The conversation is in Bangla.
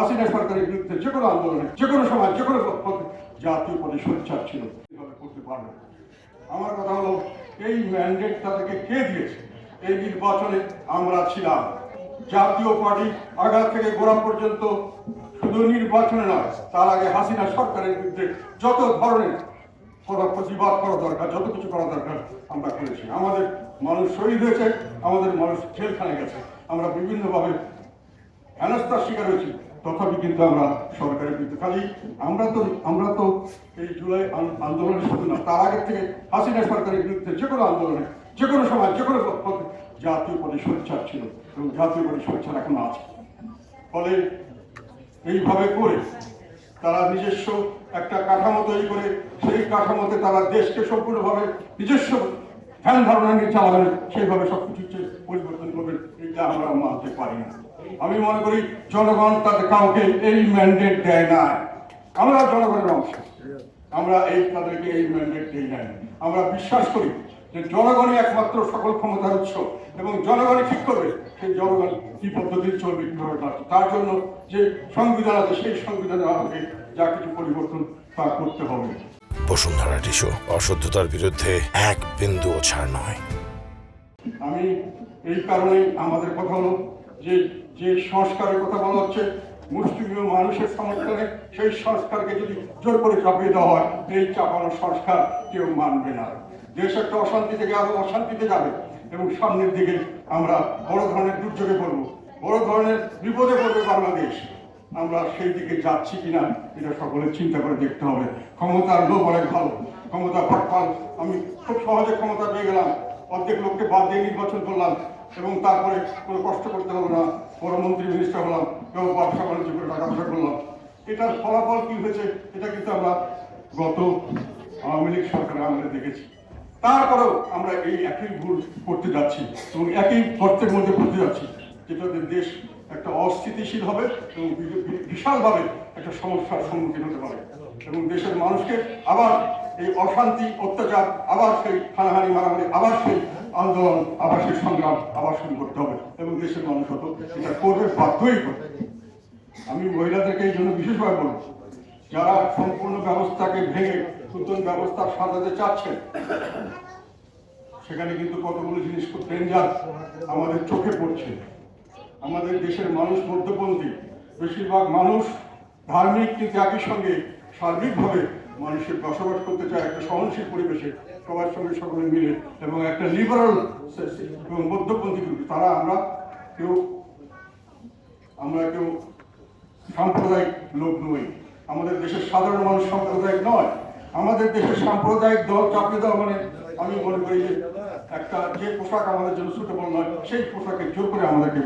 হাসিনা সরকারের বিরুদ্ধে যে কোনো আন্দোলনে যে কোনো সময় যে কোনো জাতীয় পদে সোচ্চার ছিল এভাবে করতে পারবে। আমার কথা হলো এই ম্যান্ডেট তাদেরকে কে দিয়েছে? এই নির্বাচনে আমরা ছিলাম। জাতীয় পার্টি আগা থেকে গোড়া পর্যন্ত শুধু নির্বাচনে নয়, তার আগে হাসিনা সরকারের বিরুদ্ধে যত ধরনের প্রতিবাদ করা দরকার, যত কিছু করা দরকার আমরা করেছি। আমাদের মানুষ শহীদ হয়েছে, আমাদের মানুষ জেলখানে গেছে, আমরা বিভিন্নভাবে হেনস্থার শিকার হয়েছি, তথাপি কিন্তু আমরা সরকারের বিরুদ্ধে খালি আমরা তো এই জুলাই আন্দোলনে শুধু না, তার আগে থেকে হাসিনা সরকারের বিরুদ্ধে যে কোনো আন্দোলনে যে কোনো সময় যে কোনো জাতীয় পদে সোচ্চার ছিল এবং জাতীয় পদে সোচ্চার এখন আছে। ফলে এইভাবে করে তারা নিজস্ব একটা কাঠামো তৈরি করে সেই কাঠামোতে তারা দেশকে সম্পূর্ণভাবে নিজস্ব ধ্যান ধারণা নিয়ে চালাবেন, সেইভাবে সবকিছু পরিবর্তন করবেন, এইটা আমরা মানতে পারি না। আমি মনে করি জনগণ তাদের কাউকে এই ম্যান্ডেট দেয় না, আমরা জনগণের অংশ, আমরা তাদেরকে এই ম্যান্ডেট দিই নাই। আমরা বিশ্বাস করি যে জনগণই একমাত্র সকল ক্ষমতার উৎস এবং জনগণই ঠিক করবে সেই জনগণ কি পদ্ধতি চলবে, কিভাবে তার জন্য যে সংবিধান আছে সেই সংবিধানের আলোকে যা কিছু পরিবর্তন তা করতে হবে। বসুন্ধরা টিস্যু, অশুদ্ধতার বিরুদ্ধে এক বিন্দুও ছাড় নয়। আমি এই কারণেই আমাদের কথা হলো যে সংস্কারের কথা বলা হচ্ছে মুসলিম মানুষের সমর্থনে, সেই সংস্কারকে যদি জোর করে চাপিয়ে দেওয়া হয়, এই চাপানো সংস্কার কেউ মানবে না। দেশ একটা অশান্তি থেকে আরো অশান্তিতে যাবে এবং সামনের দিকে আমরা বড় ধরনের দুর্যোগে পড়বো, বড় ধরনের বিপদে পড়বে বাংলাদেশ। আমরা সেই দিকে যাচ্ছি কিনা এটা সকলের চিন্তা করে দেখতে হবে। ক্ষমতার লোভ অনেক ভালো, ক্ষমতা ফটফল, আমি খুব সহজে ক্ষমতা পেয়ে গেলাম, অর্ধেক লোককে বাদ দিয়ে নির্বাচন করলাম এবং তারপরে কোনো কষ্ট করতে হলো না, বড় মন্ত্রী মিনিস্টার হলাম, কেউ ব্যবসা বাণিজ্য করে টাকা পয়সা করলাম। এটার ফলাফল কি হয়েছে এটা কিন্তু আমরা গত আওয়ামী লীগ সরকারের আমলে দেখেছি। তারপরেও আমরা এই একই ভুল করতে যাচ্ছি এবং একই গর্তের মধ্যে পড়তে যাচ্ছি, যেটাতে দেশ একটা অস্থিতিশীল হবে এবং বিশালভাবে একটা সমস্যার সম্মুখীন হতে পারে এবং দেশের মানুষকে আবার এই অশান্তি অত্যাচার, আবার সেই হানাহানি মারামারি, আবার সেই আন্দোলন, আবার সেই সংগ্রাম আবার শুরু করতে হবে এবং দেশের মানুষ হতো এটা করবে, বাধ্যই করবে। আমি মহিলাদেরকে এই জন্য বিশেষভাবে বলব, যারা সম্পূর্ণ ব্যবস্থাকে ভেঙে নতুন ব্যবস্থা সাজাতে চাচ্ছেন, সেখানে কিন্তু কতগুলো জিনিস খুব ডেঞ্জার আমাদের চোখে পড়ছে। আমাদের দেশের মানুষ মধ্যপন্থী, বেশিরভাগ মানুষ ধার্মিক, কিন্তু একই সঙ্গে সার্বিকভাবে মানুষের বসবাস করতে চায় একটা সহনশীল পরিবেশে, সবার সঙ্গে সকলে মিলে এবং একটা লিবারাল এবং মধ্যপন্থী গ্রুপ। তারা আমরা কেউ সাম্প্রদায়িক লোক নই। আমাদের দেশের সাধারণ মানুষ সাম্প্রদায়িক নয়। আমাদের দেশের সাম্প্রদায়িক দল চাপিয়ে দেওয়া মানে আমি মনে করি যে একটা যে পোশাক আমাদের জন্য সুটেবল নয়, সেই পোশাকে জোর করে আমাদেরকে